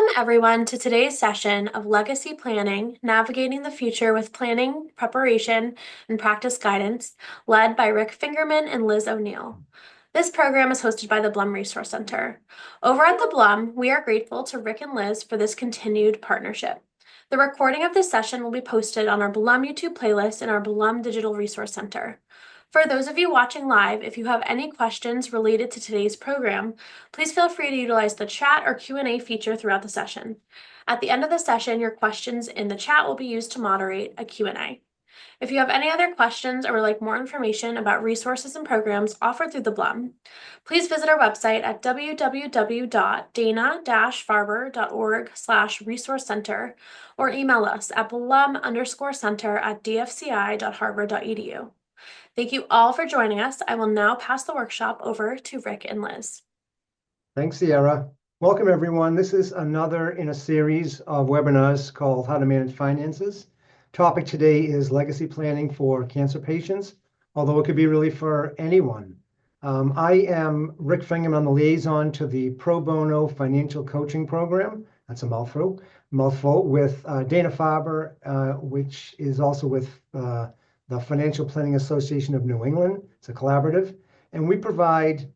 Welcome, everyone, to today's session of Legacy Planning, Navigating the Future with Planning, Preparation, and Practice Guidance, led by Rick Fingerman and Liz O'Neill. This program is hosted by the Blum Resource Center. Over at the Blum, we are grateful to Rick and Liz for this continued partnership. The recording of this session will be posted on our Blum YouTube playlist in our Blum Digital Resource Center. For those of you watching live, if you have any questions related to today's program, please feel free to utilize the chat or Q&A feature throughout the session. At the end of the session, your questions in the chat will be used to moderate a Q&A. If you have any other questions or would like more information about resources and programs offered through the Blum, please visit our website at www.dana-farber.org/resource center or email us at blum_center@dfci.harvard.edu. Thank you all for joining us. I will now pass the workshop over to Rick and Liz. Thanks, Sierra. Welcome, everyone. This is another in a series of webinars called How to Manage Finances. Topic today is legacy planning for cancer patients, although it could be really for anyone. I am Rick Fingerman. I'm the liaison to the Pro Bono Financial Coaching Program. That's a mouthful with Dana-Farber, which is also with the Financial Planning Association of New England. It's a collaborative, and we provide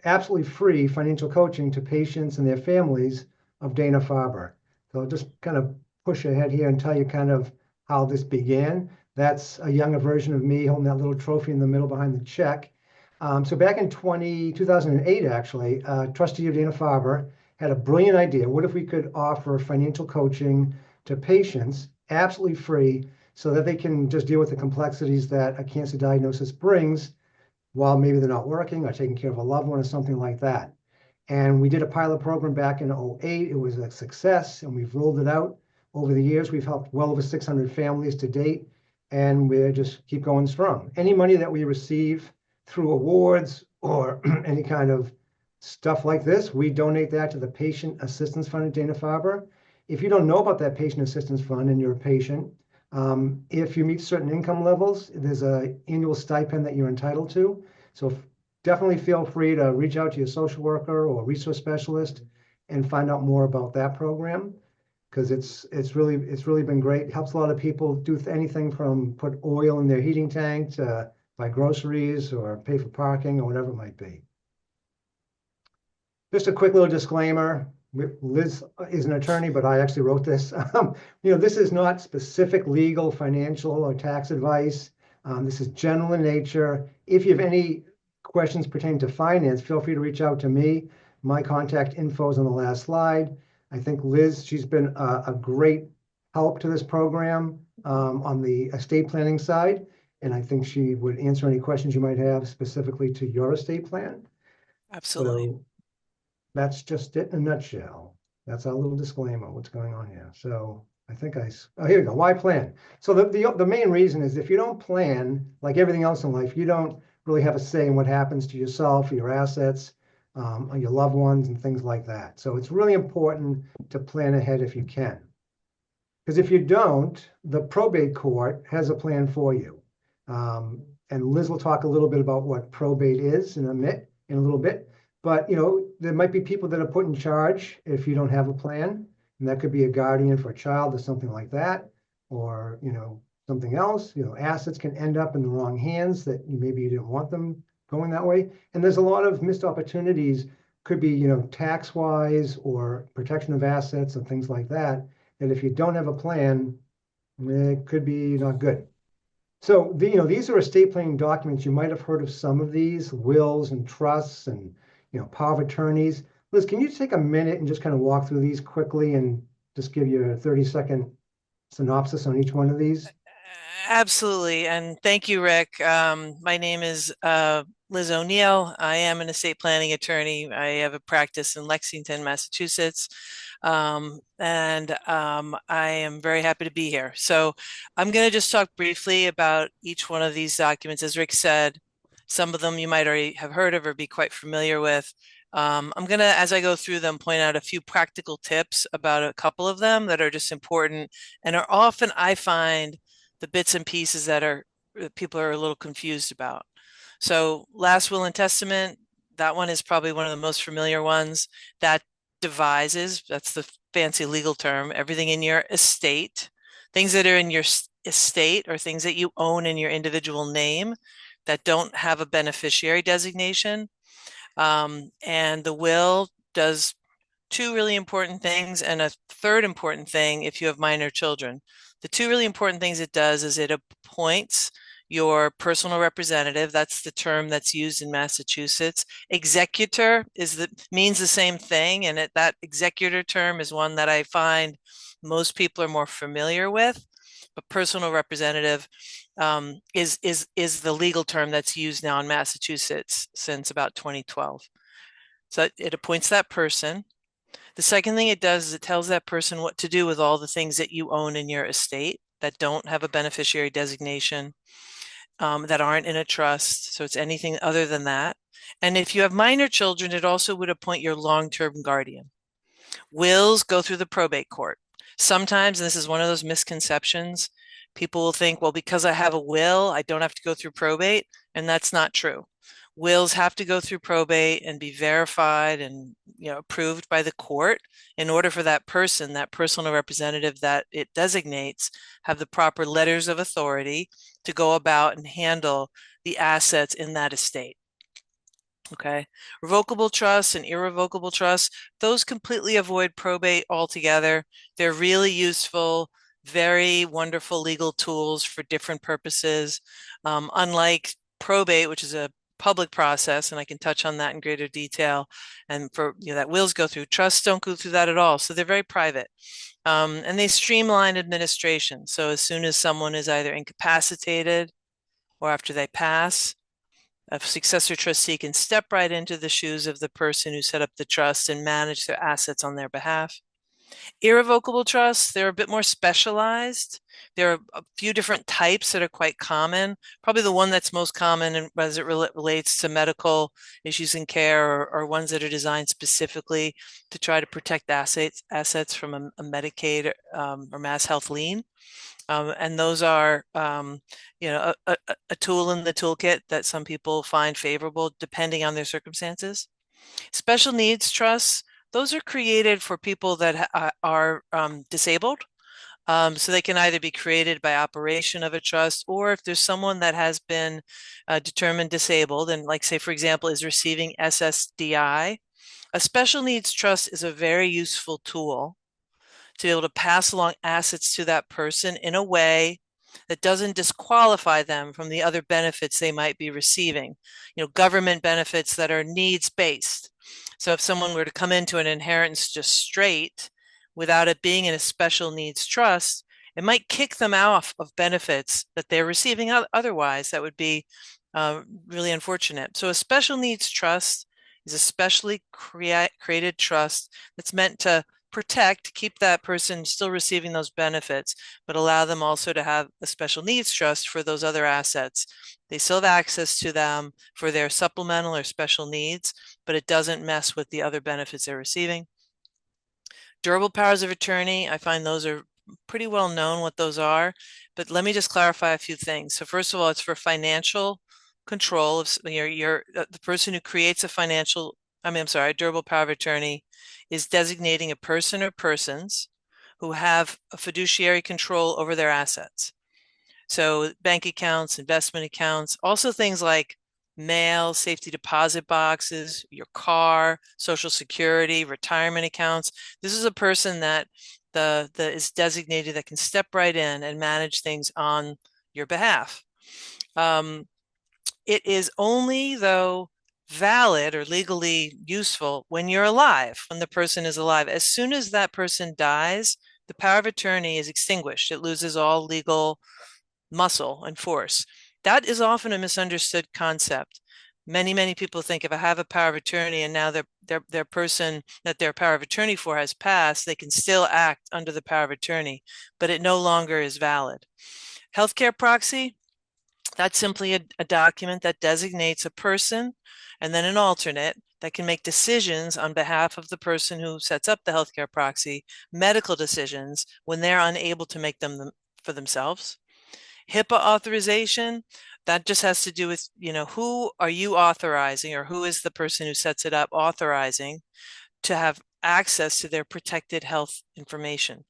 absolutely free financial coaching to patients and their families of Dana-Farber. So I'll just kind of push ahead here and tell you kind of how this began. That's a younger version of me holding that little trophy in the middle behind the check. So back in 2008, actually, a trustee of Dana-Farber had a brilliant idea. What if we could offer financial coaching to patients absolutely free so that they can just deal with the complexities that a cancer diagnosis brings while maybe they're not working or taking care of a loved one or something like that. And we did a pilot program back in 2008. It was a success, and we've rolled it out. Over the years, we've helped well over 600 families to date, and we just keep going strong. Any money that we receive through awards or any kind of stuff like this, we donate that to the Patient Assistance Fund at Dana-Farber. If you don't know about that Patient Assistance Fund and you're a patient, if you meet certain income levels, there's an annual stipend that you're entitled to. So definitely feel free to reach out to your social worker or resource specialist and find out more about that program, because it's really been great. It helps a lot of people do anything from put oil in their heating tank to buy groceries or pay for parking or whatever it might be. Just a quick little disclaimer. Liz is an attorney, but I actually wrote this. This is not specific legal, financial, or tax advice. This is general in nature. If you have any questions pertaining to finance, feel free to reach out to me. My contact info is on the last slide. I think Liz, she's been a great help to this program on the estate planning side, and I think she would answer any questions you might have specifically to your estate plan. Absolutely. So, that's just it in a nutshell. That's our little disclaimer, what's going on here. So I think here we go. Why plan? So the main reason is if you don't plan, like everything else in life, you don't really have a say in what happens to yourself, your assets, or your loved ones and things like that. So it's really important to plan ahead if you can. Because if you don't, the probate court has a plan for you. And Liz will talk a little bit about what probate is in a little bit. But, there might be people that are put in charge if you don't have a plan, and that could be a guardian for a child or something like that, or, something else. Assets can end up in the wrong hands that maybe you didn't want them going that way. And there's a lot of missed opportunities, could be, tax-wise or protection of assets and things like that, that if you don't have a plan, it could be not good. So, these are estate planning documents. You might have heard of some of these, wills and trusts and power of attorneys. Liz, can you take a minute and just kind of walk through these quickly and just give you a 30-second synopsis on each one of these? Absolutely. And thank you, Rick. My name is Liz O'Neill. I am an estate planning attorney. I have a practice in Lexington, Massachusetts. And I am very happy to be here. So I'm going to just talk briefly about each one of these documents. As Rick said, some of them you might already have heard of or be quite familiar with. I'm going to, as I go through them, point out a few practical tips about a couple of them that are just important and are often, I find, the bits and pieces that people are a little confused about. So last will and testament, that one is probably one of the most familiar ones. That devises, that's the fancy legal term, everything in your estate, things that are in your estate or things that you own in your individual name that don't have a beneficiary designation. And the will does two really important things and a third important thing if you have minor children. The two really important things it does is it appoints your personal representative. That's the term that's used in Massachusetts. Executor means the same thing, and that executor term is one that I find most people are more familiar with. But personal representative is the legal term that's used now in Massachusetts since about 2012. So it appoints that person. The second thing it does is it tells that person what to do with all the things that you own in your estate that don't have a beneficiary designation, that aren't in a trust. So it's anything other than that. And if you have minor children, it also would appoint your long-term guardian. Wills go through the probate court. Sometimes, and this is one of those misconceptions, people will think, well, because I have a will, I don't have to go through probate. And that's not true. Wills have to go through probate and be verified and approved by the court in order for that person, that personal representative that it designates, have the proper letters of authority to go about and handle the assets in that estate. Okay, revocable trusts and irrevocable trusts, those completely avoid probate altogether. They're really useful, very wonderful legal tools for different purposes. Unlike probate, which is a public process, and I can touch on that in greater detail, and for that wills go through, trusts don't go through that at all. So they're very private. And they streamline administration. So as soon as someone is either incapacitated or after they pass, a successor trustee can step right into the shoes of the person who set up the trust and manage their assets on their behalf. Irrevocable trusts, they're a bit more specialized. There are a few different types that are quite common. Probably the one that's most common as it relates to medical issues and care, or ones that are designed specifically to try to protect assets from a Medicaid or Mass Health lien. And those are, a tool in the toolkit that some people find favorable depending on their circumstances. Special needs trusts, those are created for people that are disabled. So they can either be created by operation of a trust, or if there's someone that has been determined disabled and, like, say, for example, is receiving SSDI, a special needs trust is a very useful tool to be able to pass along assets to that person in a way that doesn't disqualify them from the other benefits they might be receiving, government benefits that are needs-based. So if someone were to come into an inheritance just straight without it being in a special needs trust, it might kick them off of benefits that they're receiving otherwise. That would be really unfortunate. So a special needs trust is a specially created trust that's meant to keep that person still receiving those benefits, but allow them also to have a special needs trust for those other assets. They still have access to them for their supplemental or special needs, but it doesn't mess with the other benefits they're receiving. Durable powers of attorney, I find those are pretty well known what those are, but let me just clarify a few things. So first of all, it's for financial control of the person who creates a durable power of attorney is designating a person or persons who have a fiduciary control over their assets. So bank accounts, investment accounts, also things like mail, safety deposit boxes, your car, Social Security, retirement accounts. This is a person that is designated that can step right in and manage things on your behalf. It is only, though, valid or legally useful when you're alive, when the person is alive. As soon as that person dies, the power of attorney is extinguished. It loses all legal muscle and force. That is often a misunderstood concept. Many people think if I have a power of attorney and now their person that their power of attorney for has passed, they can still act under the power of attorney, but it no longer is valid. Healthcare proxy, that's simply a document that designates a person and then an alternate that can make decisions on behalf of the person who sets up the healthcare proxy, medical decisions, when they're unable to make them for themselves. HIPAA authorization, that just has to do with, who are you authorizing, or who is the person who sets it up authorizing to have access to their protected health information.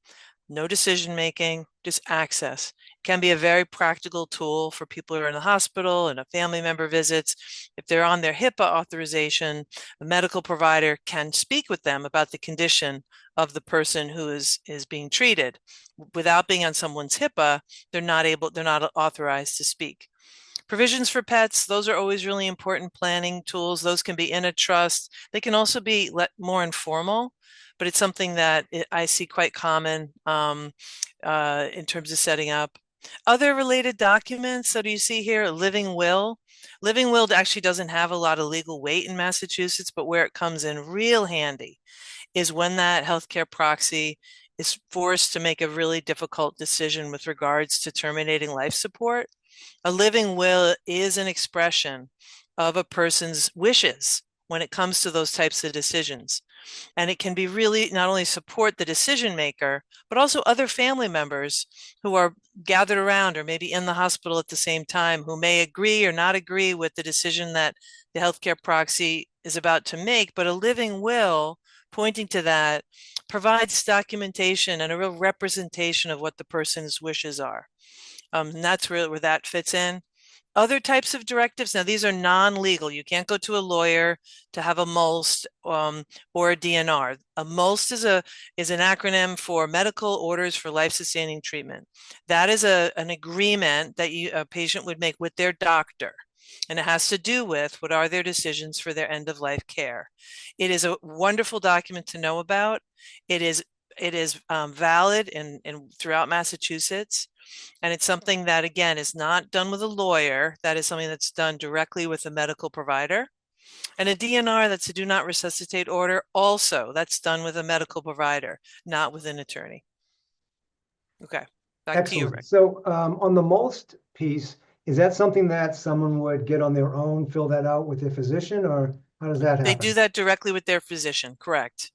No decision making, just access. It can be a very practical tool for people who are in the hospital and a family member visits. If they're on their HIPAA authorization, a medical provider can speak with them about the condition of the person who is being treated. Without being on someone's HIPAA, they're not authorized to speak. Provisions for pets, those are always really important planning tools. Those can be in a trust. They can also be more informal, but it's something that I see quite common in terms of setting up. Other related documents that you see here, a living will. Living will actually doesn't have a lot of legal weight in Massachusetts, but where it comes in real handy is when that healthcare proxy is forced to make a really difficult decision with regards to terminating life support. A living will is an expression of a person's wishes when it comes to those types of decisions. And it can be really not only support the decision maker, but also other family members who are gathered around or maybe in the hospital at the same time, who may agree or not agree with the decision that the healthcare proxy is about to make. But a living will pointing to that provides documentation and a real representation of what the person's wishes are. And that's really where that fits in. Other types of directives, now these are non-legal. You can't go to a lawyer to have a MOLST or a DNR. A MOLST is an acronym for Medical Orders for Life-Sustaining Treatment. That is an agreement that a patient would make with their doctor. And it has to do with what are their decisions for their end-of-life care. It is a wonderful document to know about. It is valid in throughout Massachusetts. And it's something that, again, is not done with a lawyer. That is something that's done directly with a medical provider. And a DNR, that's a do not resuscitate order, also that's done with a medical provider, not with an attorney. Okay, back to you, Rick. So on the MOLST piece, is that something that someone would get on their own, fill that out with their physician, or how does that happen? They do that directly with their physician, correct.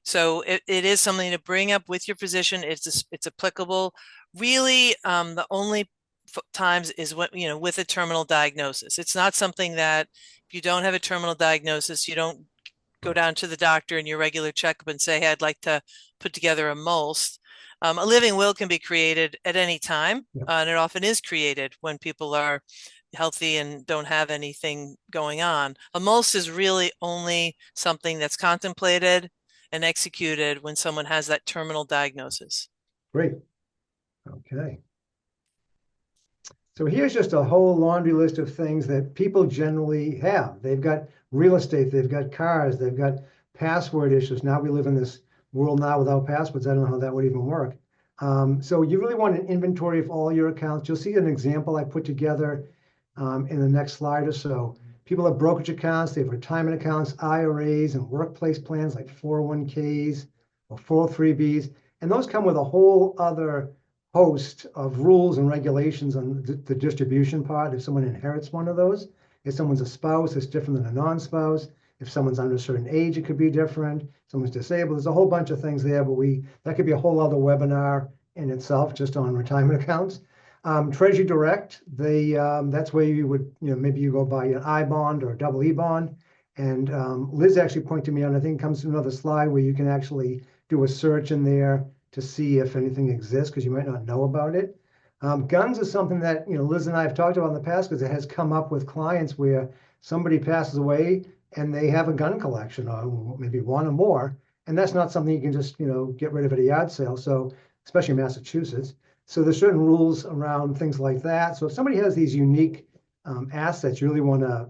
So it is something to bring up with your physician. It's applicable. Really, the only times is when, with a terminal diagnosis. It's not something that if you don't have a terminal diagnosis, you don't go down to the doctor in your regular checkup and say, hey, I'd like to put together a MOLST. A living will can be created at any time, and it often is created when people are healthy and don't have anything going on. A MOLST is really only something that's contemplated and executed when someone has that terminal diagnosis. Great. Okay. So here's just a whole laundry list of things that people generally have. They've got real estate, they've got cars, they've got password issues. Now we live in this world now without passwords. I don't know how that would even work. So you really want an inventory of all your accounts. You'll see an example I put together in the next slide or so. People have brokerage accounts, they have retirement accounts, IRAs, and workplace plans like 401ks or 403bs. And those come with a whole other host of rules and regulations on the distribution part. If someone inherits one of those, if someone's a spouse, it's different than a non-spouse. If someone's under a certain age, it could be different. Someone's disabled. There's a whole bunch of things there, but that could be a whole other webinar in itself just on retirement accounts. Treasury Direct, that's where you would, maybe you go buy an I bond or a double E bond. And Liz actually pointed me out, I think it comes to another slide where you can actually do a search in there to see if anything exists, because you might not know about it. Guns is something that, Liz and I have talked about in the past, because it has come up with clients where somebody passes away and they have a gun collection, or maybe one or more. And that's not something you can just, get rid of at a yard sale. So, especially in Massachusetts. So there's certain rules around things like that. So if somebody has these unique assets, you really want to,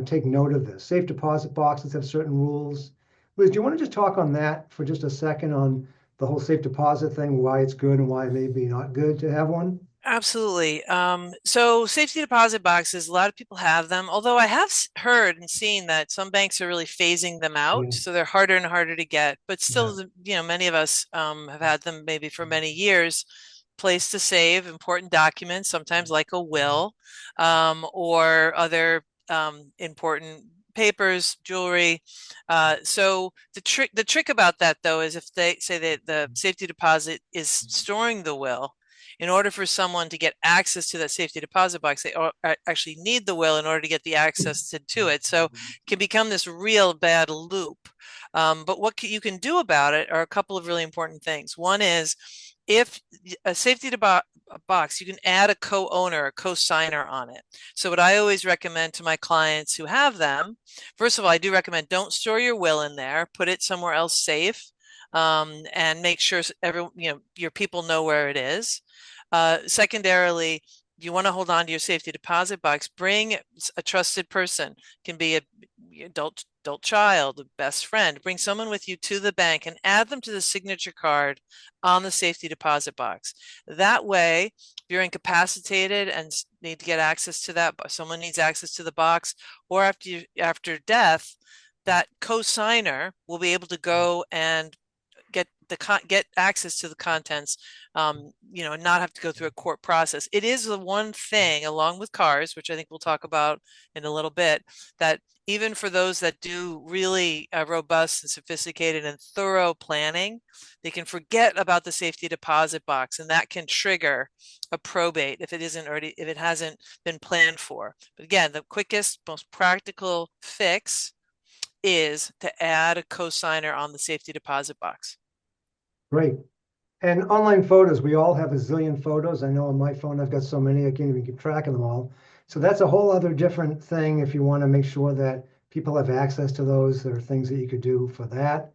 take note of this. Safe deposit boxes have certain rules. Liz, do you want to just talk on that for just a second on the whole safe deposit thing, why it's good and why it may be not good to have one? Absolutely. So safety deposit boxes, a lot of people have them, although I have heard and seen that some banks are really phasing them out. So they're harder and harder to get, but still, many of us have had them maybe for many years. Place to save important documents, sometimes like a will, or other important papers, jewelry. So the trick about that, though, is if they say that the safety deposit is storing the will, in order for someone to get access to that safety deposit box, they actually need the will in order to get the access to it. So it can become this real bad loop But what you can do about it are a couple of really important things. One is if a safety box, you can add a co-owner, a co-signer on it. So what I always recommend to my clients who have them, first of all, I do recommend don't store your will in there, put it somewhere else safe, and make sure your people know where it is. Secondarily, you want to hold on to your safety deposit box, bring a trusted person, can be a adult child, a best friend, bring someone with you to the bank and add them to the signature card on the safety deposit box. That way, if you're incapacitated and need to get access to that, someone needs access to the box, or after death, that co-signer will be able to go and get access to the contents, and not have to go through a court process. It is the one thing, along with cars, which I think we'll talk about in a little bit, that even for those that do really robust and sophisticated and thorough planning, they can forget about the safety deposit box, and that can trigger a probate if it hasn't been planned for. But again, the quickest, most practical fix is to add a co-signer on the safety deposit box. Great. And online photos, we all have a zillion photos. I know on my phone, I've got so many, I can't even keep track of them all. So that's a whole other different thing if you want to make sure that people have access to those. There are things that you could do for that.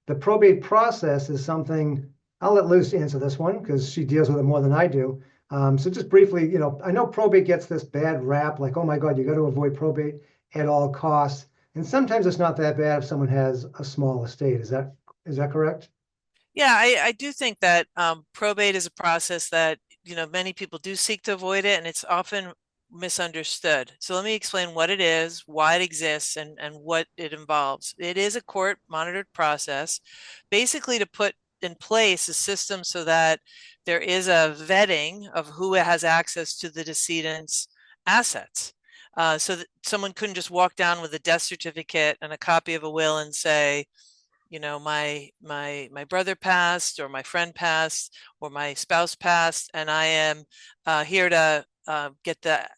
The probate process is something, I'll let Liz answer this one because she deals with it more than I do. So just briefly, I know probate gets this bad rap, like, oh my God, you got to avoid probate at all costs. And sometimes it's not that bad if someone has a small estate. Is that correct? Yeah, I do think that probate is a process that, many people do seek to avoid it, and it's often misunderstood. So let me explain what it is, why it exists, and what it involves. It is a court monitored process, basically to put in place a system so that there is a vetting of who has access to the decedent's assets. So that someone couldn't just walk down with a death certificate and a copy of a will and say, my brother passed, or my friend passed, or my spouse passed, and I am here to get the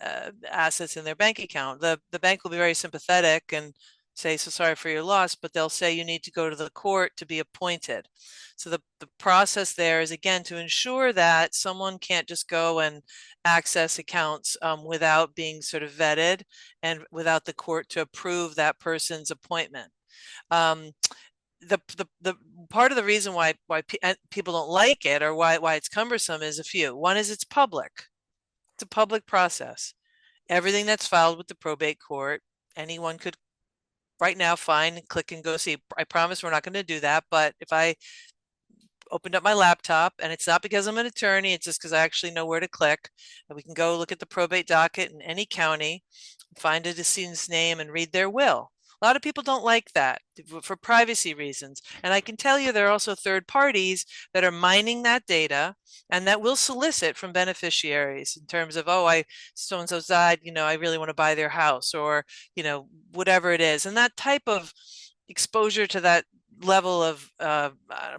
assets in their bank account. The bank will be very sympathetic and say, so sorry for your loss, but they'll say you need to go to the court to be appointed. So the process there is, again, to ensure that someone can't just go and access accounts without being sort of vetted and without the court to approve that person's appointment. The part of the reason why people don't like it, or why it's cumbersome, is a few. One is it's public. It's a public process. Everything that's filed with the probate court, anyone could right now find and click and go see. I promise we're not going to do that, but if I opened up my laptop, and it's not because I'm an attorney, it's just because I actually know where to click, and we can go look at the probate docket in any county, find a decedent's name, and read their will. A lot of people don't like that for privacy reasons. And I can tell you there are also third parties that are mining that data and that will solicit from beneficiaries in terms of, oh, so-and-so's died, I really want to buy their house, or, whatever it is. And that type of exposure to that level of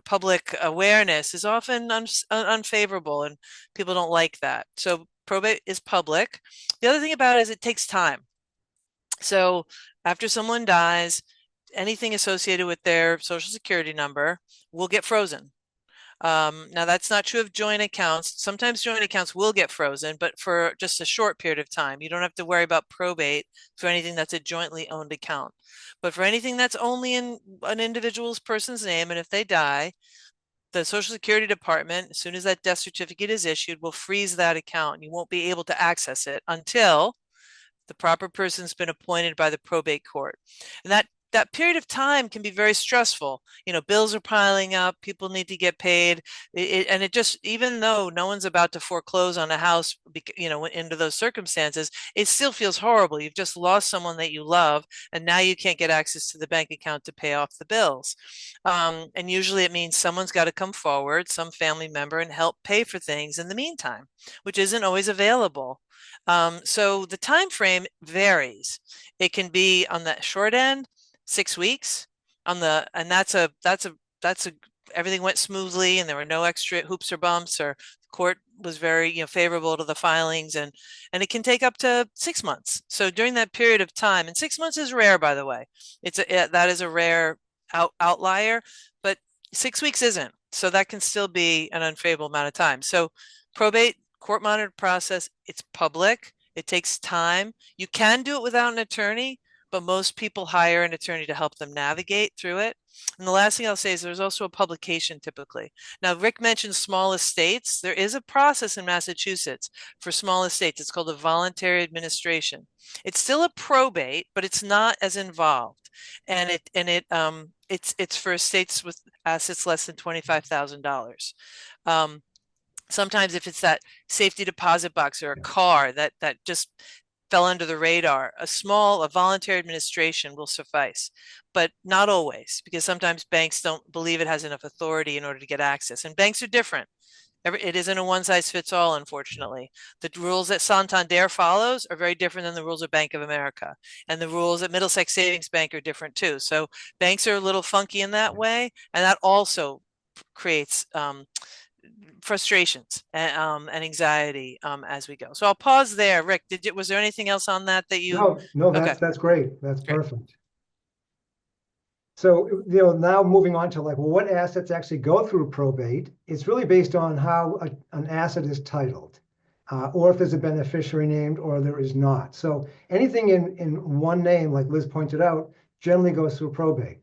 public awareness is often unfavorable, and people don't like that. So probate is public. The other thing about it is it takes time. So after someone dies, anything associated with their social security number will get frozen. Now that's not true of joint accounts. Sometimes joint accounts will get frozen, but for just a short period of time. You don't have to worry about probate for anything that's a jointly owned account. But for anything that's only in an individual's person's name, and if they die, the Social Security Department, as soon as that death certificate is issued, will freeze that account, and you won't be able to access it until the proper person's been appointed by the probate court. And that period of time can be very stressful. Bills are piling up, people need to get paid. And it just, even though no one's about to foreclose on a house, into those circumstances, it still feels horrible. You've just lost someone that you love, and now you can't get access to the bank account to pay off the bills. And usually it means someone's got to come forward, some family member, and help pay for things in the meantime, which isn't always available. So the time frame varies. It can be on the short end, 6 weeks, and that's everything went smoothly and there were no extra hoops or bumps, or the court was very favorable to the filings, and it can take up to 6 months. So during that period of time, and 6 months is rare, by the way, that is a rare outlier, but 6 weeks isn't. So that can still be an unfavorable amount of time. So probate, court monitored process, it's public. It takes time. You can do it without an attorney, but most people hire an attorney to help them navigate through it. And the last thing I'll say is there's also a publication typically. Now, Rick mentioned small estates. There is a process in Massachusetts for small estates. It's called a voluntary administration. It's still a probate, but it's not as involved. And it's for estates with assets less than $25,000. Sometimes if it's that safety deposit box or a car that just fell under the radar, a voluntary administration will suffice, but not always, because sometimes banks don't believe it has enough authority in order to get access. And banks are different. It isn't a one size fits all, unfortunately. The rules that Santander follows are very different than the rules of Bank of America. And the rules at Middlesex Savings Bank are different too. So banks are a little funky in that way. And that also creates frustrations and anxiety as we go. So I'll pause there. Rick, was there anything else on that you? No, Okay. that's great. That's Great. perfect. So, now moving on to what assets actually go through probate, it's really based on how an asset is titled, or if there's a beneficiary named or there is not. So anything in one name, like Liz pointed out, generally goes through probate.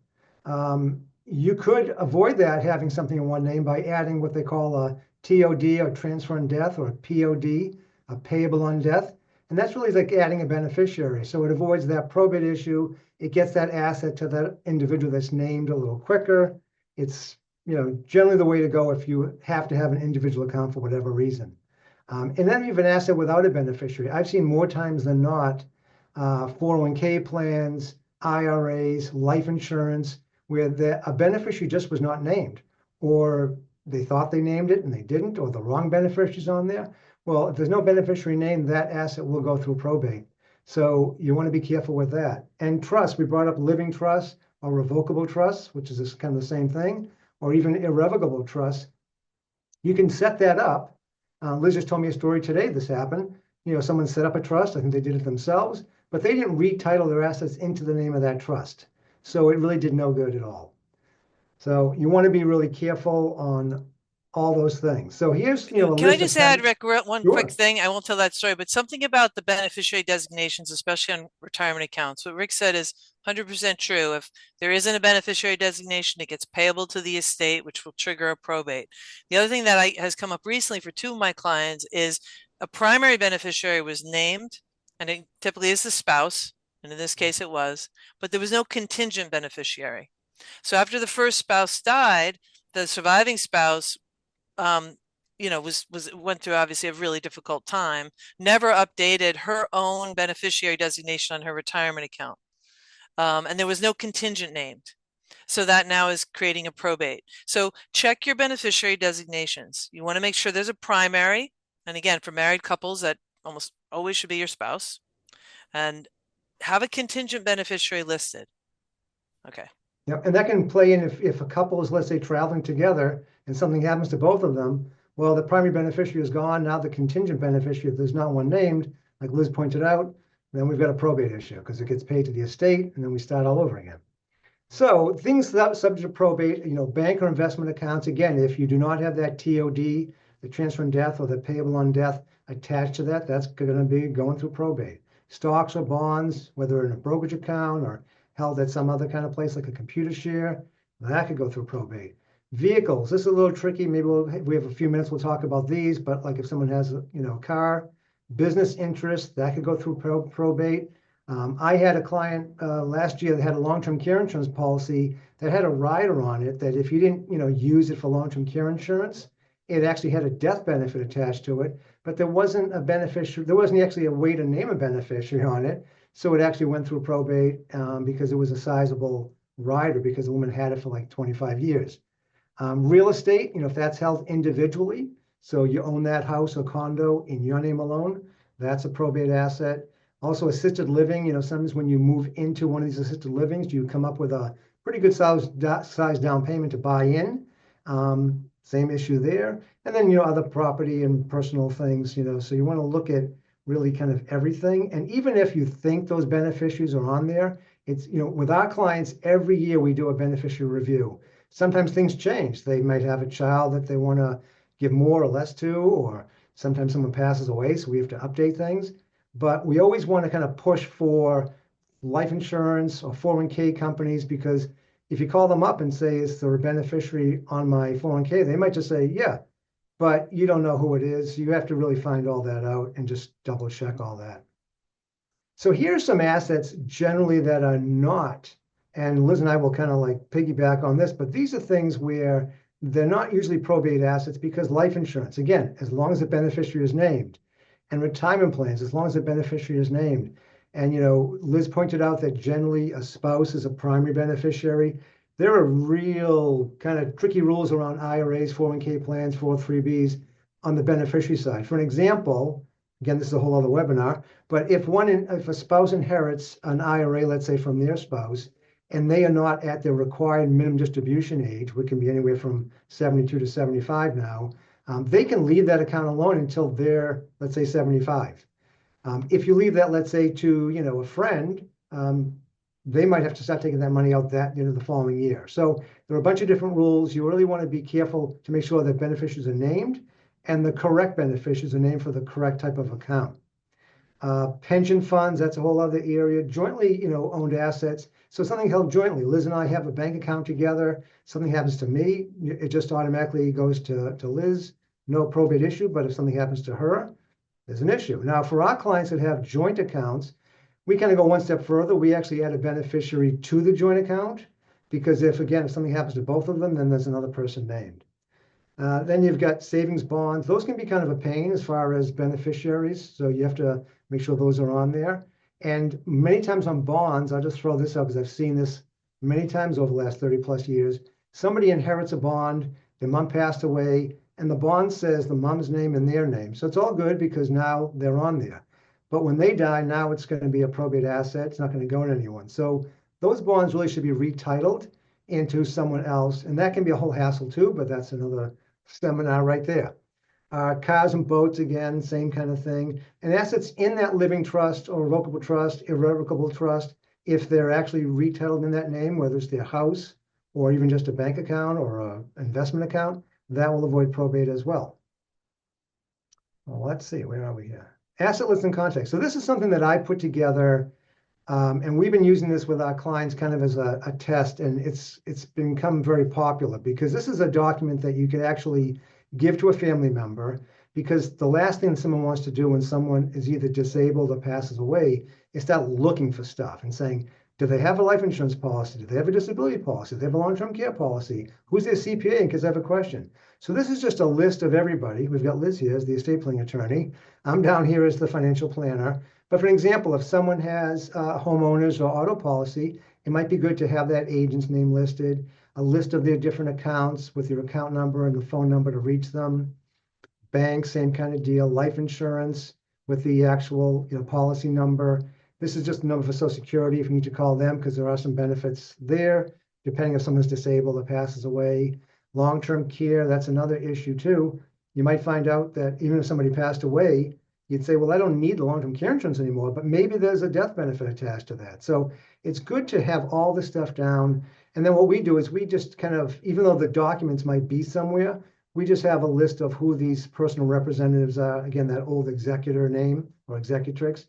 You could avoid that, having something in one name, by adding what they call a TOD, or transfer on death, or a POD, a payable on death. And that's really like adding a beneficiary. So it avoids that probate issue. It gets that asset to that individual that's named a little quicker. It's, generally the way to go if you have to have an individual account for whatever reason. And then even asset without a beneficiary. I've seen more times than not 401k plans, IRAs, life insurance, where a beneficiary just was not named, or they thought they named it and they didn't, or the wrong beneficiary's on there. Well, if there's no beneficiary name, that asset will go through probate. So you want to be careful with that. And trust, we brought up living trust or revocable trust, which is kind of the same thing, or even irrevocable trust. You can set that up. Liz just told me a story today. This happened. Someone set up a trust. I think they did it themselves, but they didn't retitle their assets into the name of that trust. So it really did no good at all. So you want to be really careful on all those things. So here's, Can I just add, Rick, one Sure. quick thing? I won't tell that story, but something about the beneficiary designations, especially on retirement accounts. What Rick said is 100% true. If there isn't a beneficiary designation, it gets payable to the estate, which will trigger a probate. The other thing that has come up recently for two of my clients is a primary beneficiary was named, and it typically is the spouse, and in this case it was, but there was no contingent beneficiary. So after the first spouse died, the surviving spouse went through obviously a really difficult time, never updated her own beneficiary designation on her retirement account. And there was no contingent named. So that now is creating a probate. So check your beneficiary designations. You want to make sure there's a primary. And again, for married couples, that almost always should be your spouse. And have a contingent beneficiary listed. Okay. Yeah, and that can play in if a couple is, let's say, traveling together and something happens to both of them. Well, the primary beneficiary is gone. Now the contingent beneficiary, if there's not one named, like Liz pointed out, then we've got a probate issue because it gets paid to the estate, and then we start all over again. So things that subject to probate, bank or investment accounts, again, if you do not have that TOD, the transfer on death or the payable on death attached to that, that's going to be going through probate. Stocks or bonds, whether in a brokerage account or held at some other kind of place like a computer share, that could go through probate. Vehicles, this is a little tricky. Maybe we have a few minutes, we'll talk about these, but like if someone has a car, business interest, that could go through probate. I had a client last year that had a long-term care insurance policy that had a rider on it that if you didn't use it for long-term care insurance, it actually had a death benefit attached to it, but there wasn't a beneficiary, there wasn't actually a way to name a beneficiary on it. So it actually went through probate because it was a sizable rider because the woman had it for like 25 years. Real estate, if that's held individually, so you own that house or condo in your name alone, that's a probate asset. Also assisted living, sometimes when you move into one of these assisted livings, you come up with a pretty good size down payment to buy in. Same issue there. And then, other property and personal things, so you want to look at really kind of everything. And even if you think those beneficiaries are on there, It's, with our clients, every year we do a beneficiary review. Sometimes things change. They might have a child that they want to give more or less to, or sometimes someone passes away, so we have to update things. But we always want to kind of push for life insurance or 401k companies, because if you call them up and say, is there a beneficiary on my 401k, they might just say, yeah, but you don't know who it is. You have to really find all that out and just double check all that. So here's some assets generally that are not, and Liz and I will kind of like piggyback on this, but these are things where they're not usually probate assets, because life insurance, again, as long as the beneficiary is named, and retirement plans, as long as the beneficiary is named. And, Liz pointed out that generally a spouse is a primary beneficiary. There are real kind of tricky rules around IRAs, 401k plans, 403bs on the beneficiary side. For an example, again, this is a whole other webinar, but if a spouse inherits an IRA, let's say from their spouse, and they are not at their required minimum distribution age, which can be anywhere from 72 to 75 now, they can leave that account alone until they're, let's say, 75. If you leave that, let's say, to a friend, they might have to start taking that money out the following year. So there are a bunch of different rules. You really want to be careful to make sure that beneficiaries are named and the correct beneficiaries are named for the correct type of account. Pension funds, that's a whole other area. Jointly, owned assets. So something held jointly. Liz and I have a bank account together. Something happens to me, it just automatically goes to Liz. No probate issue, but if something happens to her, there's an issue. Now, for our clients that have joint accounts, we kind of go one step further. We actually add a beneficiary to the joint account, because if something happens to both of them, then there's another person named. Then you've got savings bonds. Those can be kind of a pain as far as beneficiaries. So you have to make sure those are on there. And many times on bonds, I'll just throw this up because I've seen this many times over the last 30 plus years. Somebody inherits a bond, their mom passed away, and the bond says the mom's name and their name. So it's all good because now they're on there. But when they die, now it's going to be a probate asset. It's not going to go to anyone. So those bonds really should be retitled into someone else. And that can be a whole hassle too, but that's another seminar right there. Cars and boats, again, same kind of thing. And assets in that living trust or revocable trust, irrevocable trust, if they're actually retitled in that name, whether it's their house or even just a bank account or an investment account, that will avoid probate as well. Well, let's see, where are we here? Asset list and context. So this is something that I put together, and we've been using this with our clients kind of as a test, and it's become very popular because this is a document that you could actually give to a family member, because the last thing someone wants to do when someone is either disabled or passes away is start looking for stuff and saying, do they have a life insurance policy? Do they have a disability policy? Do they have a long-term care policy? Who's their CPA in case I have a question? So this is just a list of everybody. We've got Liz here as the estate planning attorney. I'm down here as the financial planner. But for example, if someone has homeowners or auto policy, it might be good to have that agent's name listed, a list of their different accounts with your account number and the phone number to reach them. Bank, same kind of deal. Life insurance with the actual policy number. This is just a number for Social Security if you need to call them, because there are some benefits there, depending if someone's disabled or passes away. Long-term care, that's another issue too. You might find out that even if somebody passed away, you'd say, well, I don't need the long-term care insurance anymore, but maybe there's a death benefit attached to that. So it's good to have all this stuff down. And then what we do is we just kind of, even though the documents might be somewhere, we just have a list of who these personal representatives are. Again, that old executor name or executrix,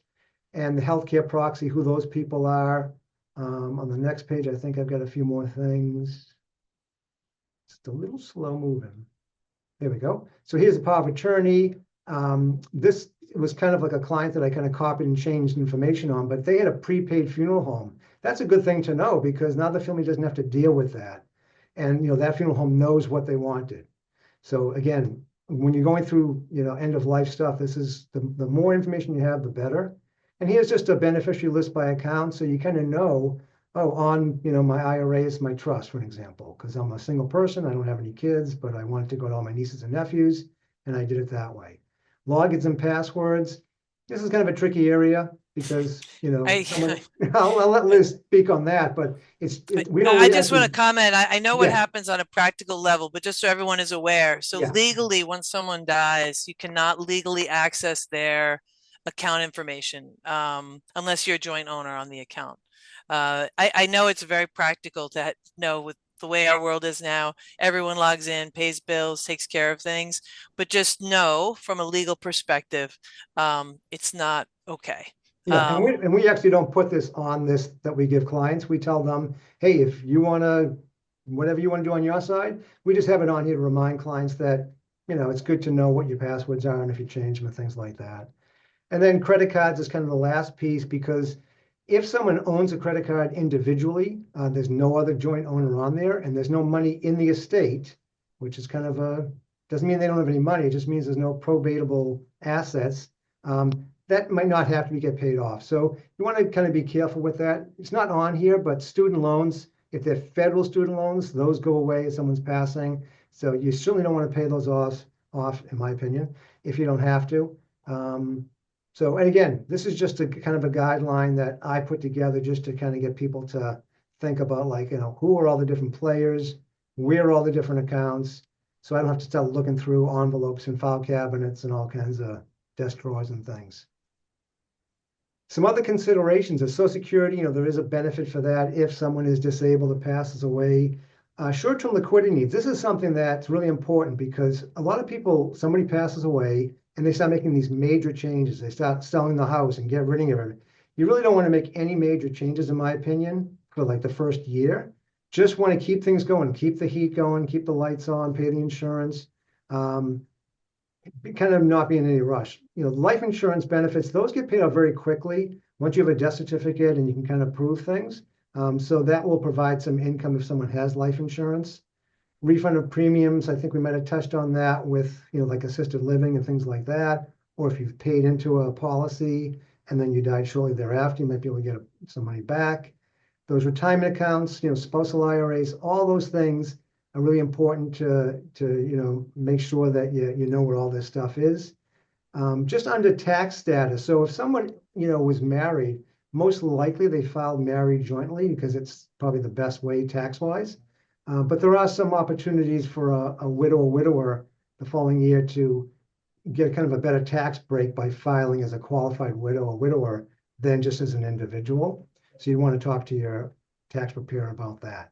and the healthcare proxy, who those people are. On the next page, I think I've got a few more things. Just a little slow moving. There we go. So here's the power of attorney. This was kind of like a client that I kind of copied and changed information on, but they had a prepaid funeral home. That's a good thing to know, because now the family doesn't have to deal with that. And that funeral home knows what they wanted. So again, when you're going through end of life stuff, this is the more information you have, the better. And here's just a beneficiary list by account, so you kind of know, oh, on my IRA is my trust, for an example, because I'm a single person, I don't have any kids, but I wanted to go to all my nieces and nephews, and I did it that way. Logins and passwords. This is kind of a tricky area because I'll let Liz speak on that, but we don't. I just want to comment. I know what Yeah. happens on a practical level, but just so everyone is aware. So Yeah. legally, when someone dies, you cannot legally access their account information, unless you're a joint owner on the account. I know it's very practical to know with the way our world is now, everyone logs in, pays bills, takes care of things, but just know from a legal perspective, it's not okay. Yeah, and we actually don't put this on this that we give clients. We tell them, hey, if you want to, whatever you want to do on your side, we just have it on here to remind clients that, it's good to know what your passwords are and if you change them and things like that. And then credit cards is kind of the last piece because if someone owns a credit card individually, there's no other joint owner on there and there's no money in the estate, which is kind of doesn't mean they don't have any money. It just means there's no probatable assets. That might not have to get paid off. So you want to kind of be careful with that. It's not on here, but student loans, if they're federal student loans, those go away if someone's passing. So you certainly don't want to pay those off, in my opinion, if you don't have to. So, and again, this is just a kind of a guideline that I put together just to kind of get people to think about, like, who are all the different players, where are all the different accounts, so I don't have to start looking through envelopes and file cabinets and all kinds of desk drawers and things. Some other considerations of Social Security, there is a benefit for that if someone is disabled or passes away. Short-term liquidity needs. This is something that's really important because a lot of people, somebody passes away and they start making these major changes. They start selling the house and get rid of it. You really don't want to make any major changes, in my opinion, for like the first year. Just want to keep things going, keep the heat going, keep the lights on, pay the insurance. Kind of not be in any rush. Life insurance benefits, those get paid out very quickly once you have a death certificate and you can kind of prove things. So that will provide some income if someone has life insurance. Refund of premiums, I think we might have touched on that with, like assisted living and things like that. Or if you've paid into a policy and then you died shortly thereafter, you might be able to get some money back. Those retirement accounts, spousal IRAs, all those things are really important to make sure that you know where all this stuff is. Just under tax status. So if someone was married, most likely they filed married jointly because it's probably the best way tax-wise. But there are some opportunities for a widow or widower the following year to get kind of a better tax break by filing as a qualified widow or widower than just as an individual. So you want to talk to your tax preparer about that.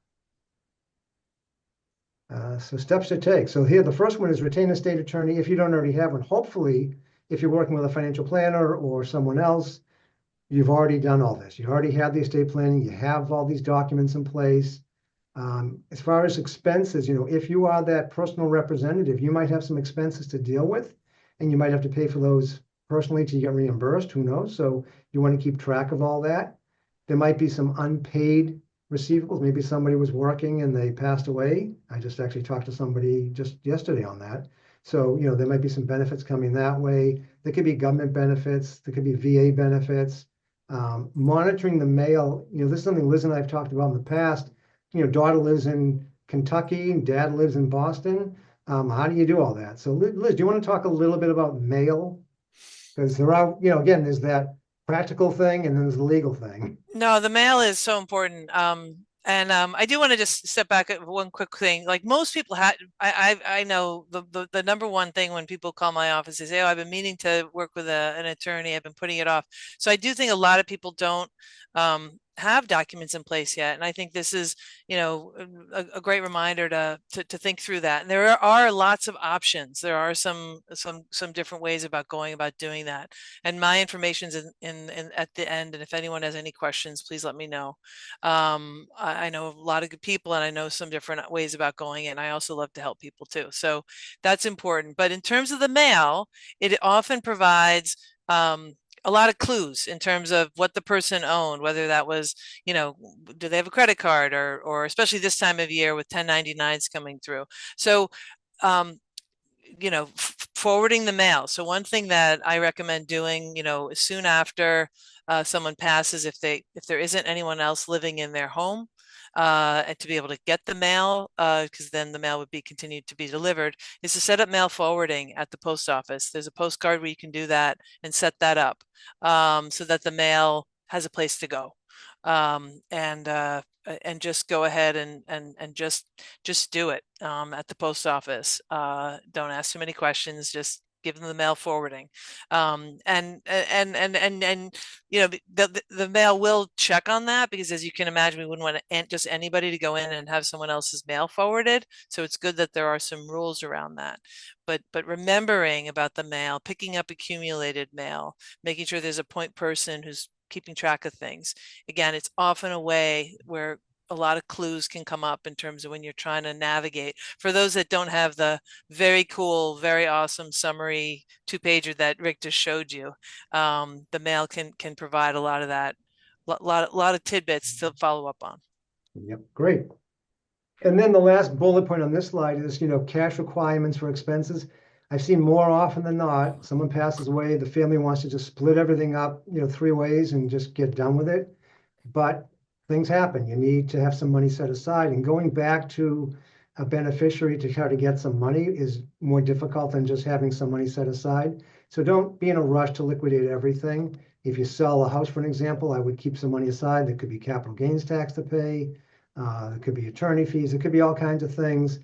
So steps to take. So here, the first one is retain a state attorney if you don't already have one. Hopefully, if you're working with a financial planner or someone else, you've already done all this. You already have the estate planning. You have all these documents in place. As far as expenses, if you are that personal representative, you might have some expenses to deal with, and you might have to pay for those personally to get reimbursed. Who knows? So you want to keep track of all that. There might be some unpaid receivables. Maybe somebody was working and they passed away. I just actually talked to somebody just yesterday on that. So, there might be some benefits coming that way. There could be government benefits. There could be VA benefits. Monitoring the mail. This is something Liz and I have talked about in the past. Daughter lives in Kentucky, dad lives in Boston. How do you do all that? So Liz, do you want to talk a little bit about mail? Because there are, again, there's that practical thing and then there's the legal thing. No, the mail is so important. I do want to just step back at one quick thing. Like most people I know the number one thing when people call my office is, oh, I've been meaning to work with an attorney. I've been putting it off. So I do think a lot of people don't have documents in place yet. And I think this is, a great reminder to think through that. And there are lots of options. There are some different ways about going about doing that. And my information's in at the end. And if anyone has any questions, please let me know. I know a lot of good people and I know some different ways about going it. And I also love to help people too. So that's important. But in terms of the mail, it often provides, a lot of clues in terms of what the person owned, whether that was, do they have a credit card or especially this time of year with 1099s coming through. So, forwarding the mail. So one thing that I recommend doing, soon after someone passes, if there isn't anyone else living in their home, and to be able to get the mail, because then the mail would be continued to be delivered, is to set up mail forwarding at the post office. There's a postcard where you can do that and set that up so that the mail has a place to go. And just go ahead and just do it at the post office. Don't ask too many questions. Just give them the mail forwarding. And you know, the mail will check on that, because as you can imagine, we wouldn't want just anybody to go in and have someone else's mail forwarded. So it's good that there are some rules around that. But remembering about the mail, picking up accumulated mail, making sure there's a point person who's keeping track of things. Again, it's often a way where a lot of clues can come up in terms of when you're trying to navigate. For those that don't have the very cool, very awesome summary 2-pager that Rick just showed you, the mail can provide a lot of that, lot of tidbits to follow up on. Yep, great. And then the last bullet point on this slide is, cash requirements for expenses. I've seen more often than not, someone passes away, the family wants to just split everything up, 3 ways and just get done with it. But things happen. You need to have some money set aside. And going back to a beneficiary to try to get some money is more difficult than just having some money set aside. So don't be in a rush to liquidate everything. If you sell a house, for an example, I would keep some money aside. There could be capital gains tax to pay. There could be attorney fees. It could be all kinds of things.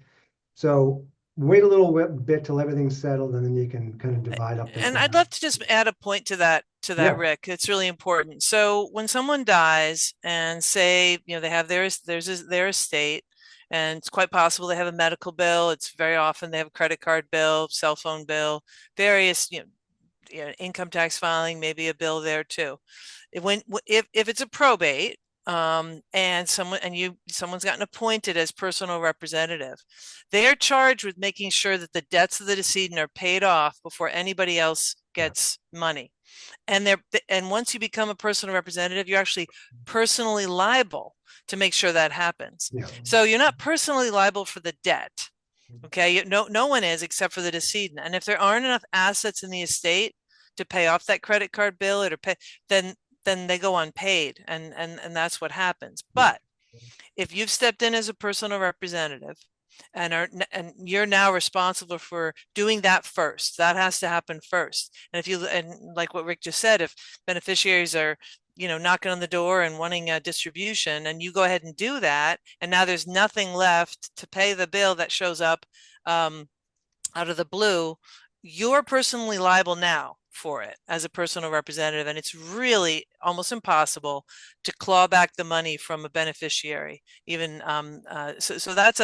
So wait a little bit till everything's settled, and then you can kind of divide up. And I'd love to just add a point to that, Yeah. Rick. It's really important. So when someone dies, and say, they have their estate, and it's quite possible they have a medical bill. It's very often they have a credit card bill, cell phone bill, various, income tax filing, maybe a bill there too. If it's a probate, and someone's gotten appointed as personal representative, they are charged with making sure that the debts of the decedent are paid off before anybody else gets money. And once you become a personal representative, you're actually personally liable to make sure that happens. Yeah. So you're not personally liable for the debt. Okay, no one is, except for the decedent. And if there aren't enough assets in the estate to pay off that credit card bill, or to pay, then they go unpaid, and that's what happens. But if you've stepped in as a personal representative, and you're now responsible for doing that first, that has to happen first. And like what Rick just said, if beneficiaries are knocking on the door and wanting a distribution, and you go ahead and do that, and now there's nothing left to pay the bill that shows up out of the blue, you're personally liable now for it as a personal representative, and it's really almost impossible to claw back the money from a beneficiary. Even so that's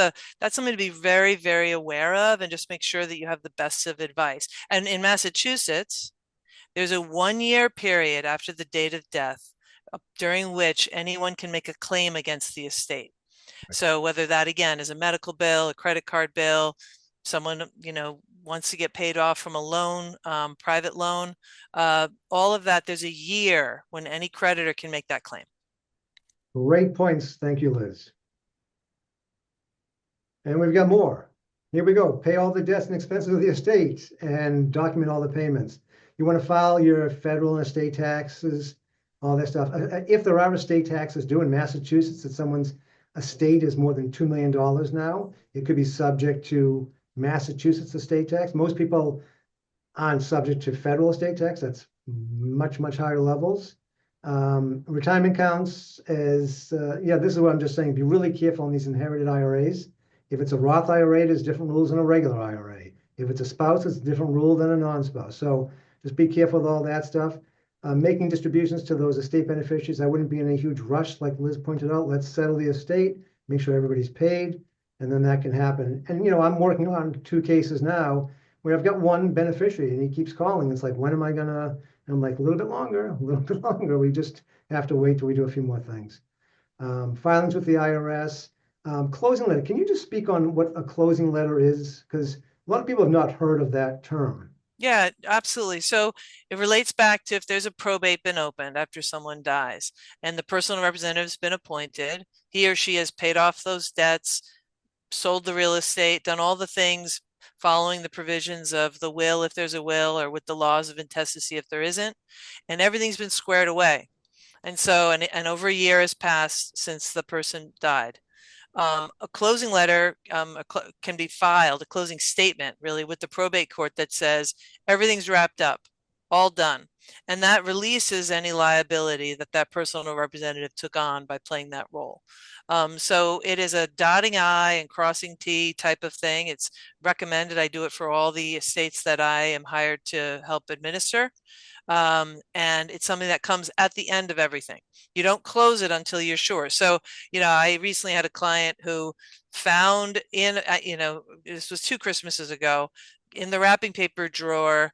something to be very, very aware of, and just make sure that you have the best of advice. And in Massachusetts, there's a 1-year period after the date of death during which anyone can make a claim against the estate. So whether that, again, is a medical bill, a credit card bill, someone wants to get paid off from a loan, private loan, all of that, there's a year when any creditor can make that claim. Great points. Thank you, Liz. And we've got more. Here we go. Pay all the debts and expenses of the estate and document all the payments. You want to file your federal and estate taxes, all that stuff. If there are estate taxes due in Massachusetts, that someone's estate is more than $2 million now, it could be subject to Massachusetts estate tax. Most people aren't subject to federal estate tax. That's much, much higher levels. Retirement accounts is, this is what I'm just saying. Be really careful on these inherited IRAs. If it's a Roth IRA, there's different rules than a regular IRA. If it's a spouse, it's a different rule than a non-spouse. So just be careful with all that stuff. Making distributions to those estate beneficiaries, I wouldn't be in a huge rush, like Liz pointed out. Let's settle the estate, make sure everybody's paid, and then that can happen. And I'm working on 2 cases now where I've got one beneficiary and he keeps calling. It's like, when am I gonna? And I'm like, a little bit longer. We just have to wait till we do a few more things. Filings with the IRS, closing letter. Can you just speak on what a closing letter is? Because a lot of people have not heard of that term. Yeah, absolutely. So it relates back to if there's a probate been opened after someone dies and the personal representative's been appointed, he or she has paid off those debts, sold the real estate, done all the things following the provisions of the will, if there's a will, or with the laws of intestacy if there isn't, and everything's been squared away. And so, and over a year has passed since the person died. A closing letter can be filed, a closing statement really, with the probate court that says everything's wrapped up, all done. And that releases any liability that that personal representative took on by playing that role. So it is a dotting I and crossing T type of thing. It's recommended. I do it for all the estates that I am hired to help administer. And it's something that comes at the end of everything. You don't close it until you're sure. So, I recently had a client who found this was 2 Christmases ago, in the wrapping paper drawer,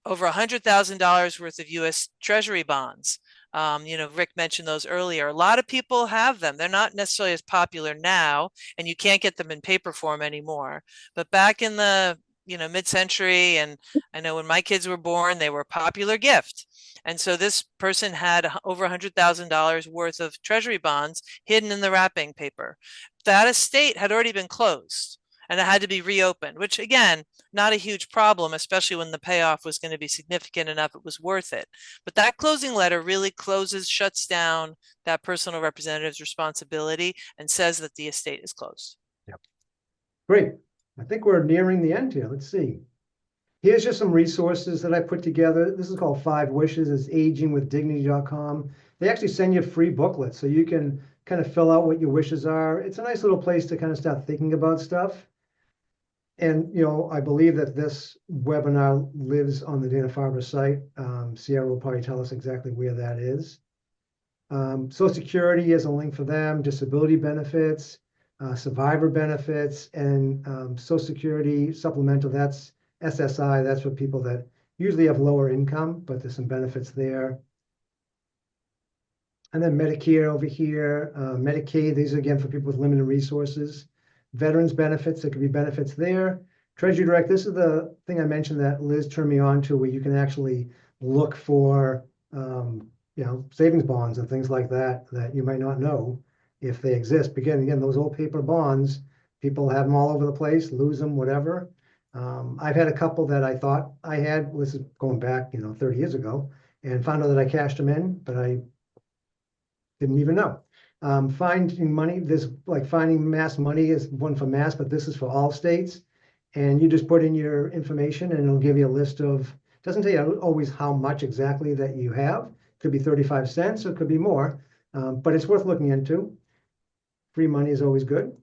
over $100,000 worth of U.S. Treasury bonds. Rick mentioned those earlier. A lot of people have them. They're not necessarily as popular now, and you can't get them in paper form anymore. But back in the mid-century, and I know when my kids were born, they were a popular gift. And so this person had over $100,000 worth of Treasury bonds hidden in the wrapping paper. That estate had already been closed, and it had to be reopened, which again, not a huge problem, especially when the payoff was going to be significant enough it was worth it. But that closing letter really shuts down that personal representative's responsibility and says that the estate is closed. Yep. Great. I think we're nearing the end here. Let's see. Here's just some resources that I put together. This is called 5 Wishes. It's agingwithdignity.com. They actually send you a free booklet so you can kind of fill out what your wishes are. It's a nice little place to kind of start thinking about stuff. And, I believe that this webinar lives on the Dana-Farber site. Sierra will probably tell us exactly where that is. Social Security is a link for them, disability benefits, survivor benefits, and Social Security supplemental, that's SSI, that's for people that usually have lower income, but there's some benefits there. And then Medicare over here, Medicaid, these are again for people with limited resources. Veterans benefits, there could be benefits there. Treasury Direct, this is the thing I mentioned that Liz turned me on to, where you can actually look for, savings bonds and things like that you might not know if they exist. But again, those old paper bonds, people have them all over the place, lose them, whatever. I've had a couple that I thought I had, this is going back, 30 years ago, and found out that I cashed them in, but I didn't even know. Finding money, this like finding Mass Money is one for Mass, but this is for all states. And you just put in your information and it'll give you a list of, doesn't tell you always how much exactly that you have. Could be 35 cents or it could be more, but it's worth looking into. Free money is always good.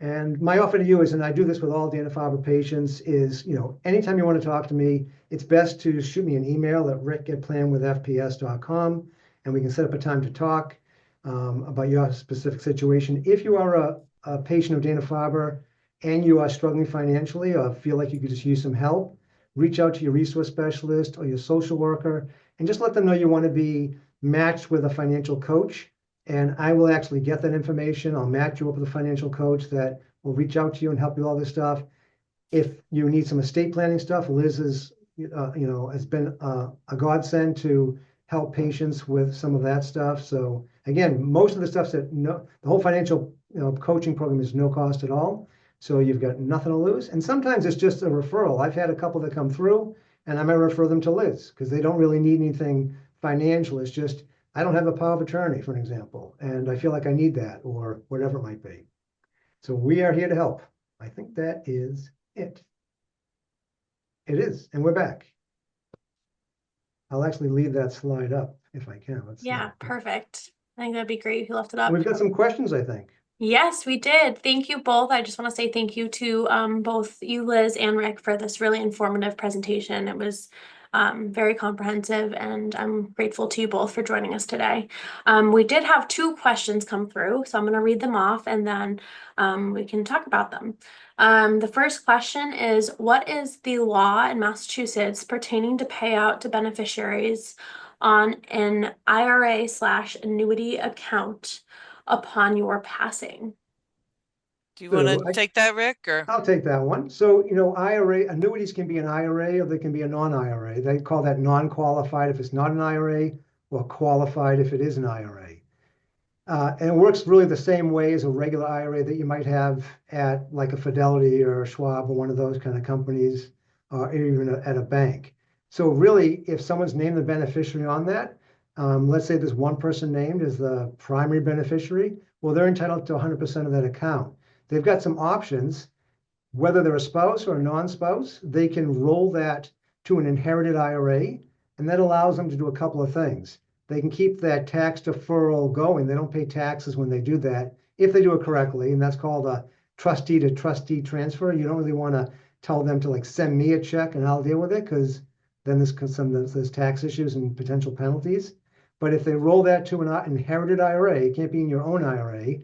And my offer to you is, and I do this with all Dana-Farber patients, is, anytime you want to talk to me, it's best to shoot me an email at rick@planwithfps.com, and we can set up a time to talk about your specific situation. If you are a patient of Dana-Farber and you are struggling financially or feel like you could just use some help, reach out to your resource specialist or your social worker and just let them know you want to be matched with a financial coach. And I will actually get that information. I'll match you up with a financial coach that will reach out to you and help you with all this stuff. If you need some estate planning stuff, Liz has been a godsend to help patients with some of that stuff. So again, most of the stuff the whole financial coaching program is no cost at all. So you've got nothing to lose. And sometimes it's just a referral. I've had a couple that come through and I might refer them to Liz because they don't really need anything financial. It's just, I don't have a power of attorney, for an example, and I feel like I need that or whatever it might be. So we are here to help. I think that is it. It is, and we're back. I'll actually leave that slide up if I can. Let's see. Perfect. I think that'd be great if you left it up. We've got some questions, I think. Yes, we did. Thank you both. I just want to say thank you to both you, Liz, and Rick, for this really informative presentation. It was very comprehensive, and I'm grateful to you both for joining us today. We did have 2 questions come through, so I'm going to read them off, and then we can talk about them. The first question is, what is the law in Massachusetts pertaining to payout to beneficiaries on an IRA/annuity account upon your passing? Do you want to take that, Rick? Or I'll take that one. So, IRA annuities can be an IRA or they can be a non-IRA. They call that non-qualified if it's not an IRA, or qualified if it is an IRA. And it works really the same way as a regular IRA that you might have at like a Fidelity or a Schwab or one of those kind of companies, or even at a bank. So really, if someone's named the beneficiary on that, let's say there's one person named as the primary beneficiary, well, they're entitled to 100% of that account. They've got some options, whether they're a spouse or a non-spouse, they can roll that to an inherited IRA, and that allows them to do a couple of things. they can keep that tax deferral going. They don't pay taxes when they do that, if they do it correctly, and that's called a trustee to trustee transfer. You don't really want to tell them to like send me a check and I'll deal with it, because then there's tax issues and potential penalties. But if they roll that to an inherited IRA, it can't be in your own IRA,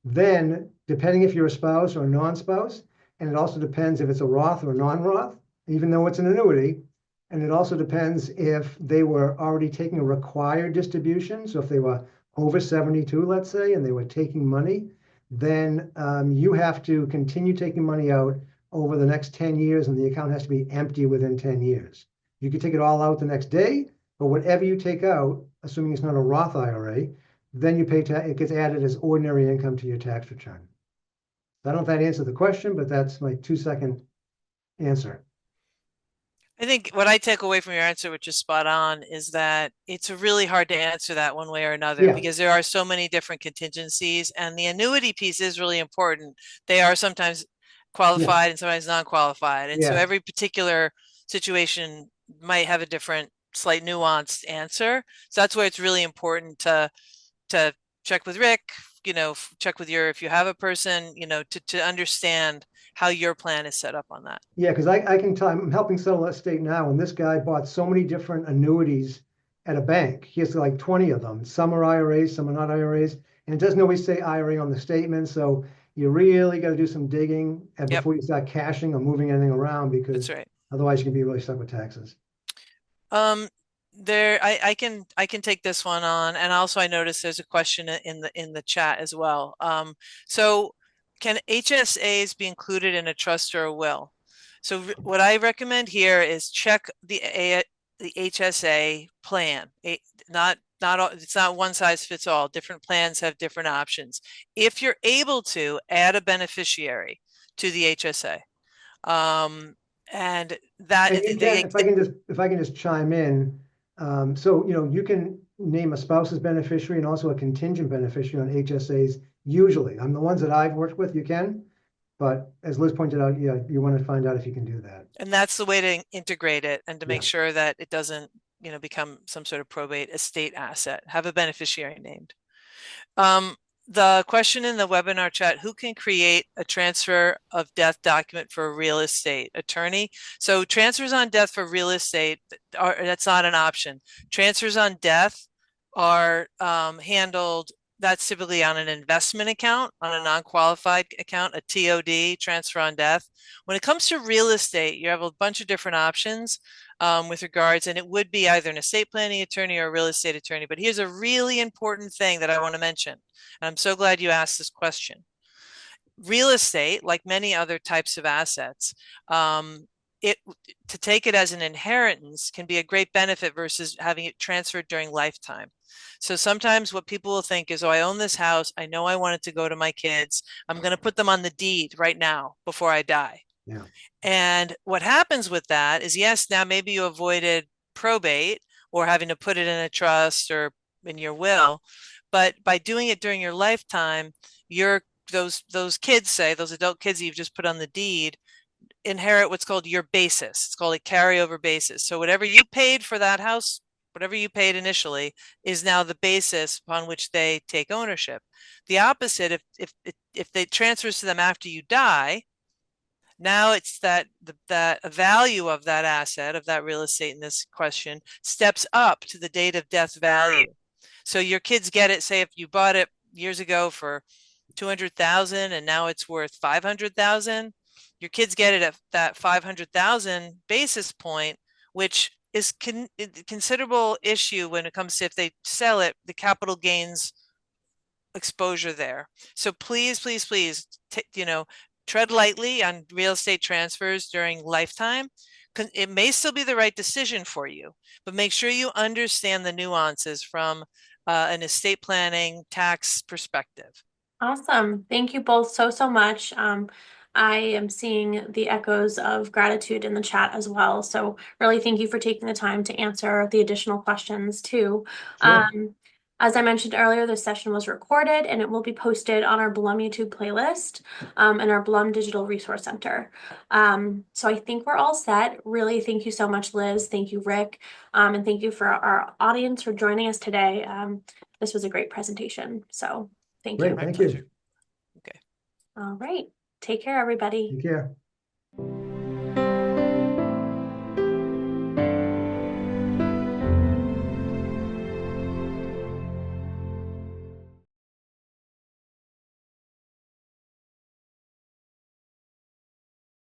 then depending if you're a spouse or a non-spouse, and it also depends if it's a Roth or a non-Roth, even though it's an annuity, and it also depends if they were already taking a required distribution. So if they were over 72, let's say, and they were taking money, then you have to continue taking money out over the next 10 years, and the account has to be empty within 10 years. You can take it all out the next day, but whatever you take out, assuming it's not a Roth IRA, then you pay it gets added as ordinary income to your tax return. I don't know if that answered the question, but that's my 2-second answer. I think what I take away from your answer, which is spot on, is that it's really hard to answer that one way or another Yeah. because there are so many different contingencies, and the annuity piece is really important. They are sometimes qualified and sometimes non-qualified. And so Yeah. every particular situation might have a different, slight nuanced answer. So that's why it's really important to check with Rick, check with if you have a person, to understand how your plan is set up on that. Yeah, because I can tell, I'm helping settle that state now, and this guy bought so many different annuities at a bank. He has like 20 of them. Some are IRAs, some are not IRAs, and it doesn't always say IRA on the statement. So you really got to do some digging before you start cashing or moving anything around, because That's right. Otherwise you can be really stuck with taxes. I can take this one on, and also I noticed there's a question in the chat as well. So can HSAs be included in a trust or a will? So what I recommend here is check the HSA plan. It's not one size fits all. Different plans have different options. If you're able to add a beneficiary to the HSA, and that if I can just chime in, so you can name a spouse's beneficiary and also a contingent beneficiary on HSAs. Usually, on the ones that I've worked with, you can, but as Liz pointed out, yeah, you want to find out if you can do that. And that's the way to integrate it and to make Yeah. sure that it doesn't, become some sort of probate estate asset. Have a beneficiary named. The question in the webinar chat, who can create a transfer of death document for a real estate attorney? So transfers on death for real estate, that's not an option. Transfers on death are handled, that's typically on an investment account, on a non-qualified account, a TOD, transfer on death. When it comes to real estate, you have a bunch of different options with regards, and it would be either an estate planning attorney or a real estate attorney. But here's a really important thing that I want to mention, and I'm so glad you asked this question. Real estate, like many other types of assets, to take it as an inheritance can be a great benefit versus having it transferred during lifetime. So sometimes what people will think is, oh, I own this house. I know I want it to go to my kids. I'm going to put them on the deed right now before I die. Yeah. And what happens with that is, yes, now maybe you avoided probate or having to put it in a trust or in your will, but by doing it during your lifetime, those kids, say those adult kids that you've just put on the deed, inherit what's called your basis. It's called a carryover basis. So whatever you paid for that house, whatever you paid initially, is now the basis upon which they take ownership. The opposite, if it transfers to them after you die, now it's that the value of that asset, of that real estate in this question, steps up to the date of death value. So your kids get it, say if you bought it years ago for 200,000 and now it's worth 500,000, your kids get it at that 500,000 basis point, which is a considerable issue when it comes to, if they sell it, the capital gains exposure there. So please, please, please, tread lightly on real estate transfers during lifetime. It may still be the right decision for you, but make sure you understand the nuances from an estate planning tax perspective. Awesome. Thank you both so much. I am seeing the echoes of gratitude in the chat as well. So really thank you for taking the time to answer the additional questions too. Sure. As I mentioned earlier, this session was recorded and it will be posted on our Blum YouTube playlist and our Blum Digital Resource Center. So I think we're all set. Really, thank you so much, Liz. Thank you, Rick. And thank you for our audience for joining us today. This was a great presentation. So thank Great, you. My thank pleasure. you. Okay. All right. Take care, everybody. Take care.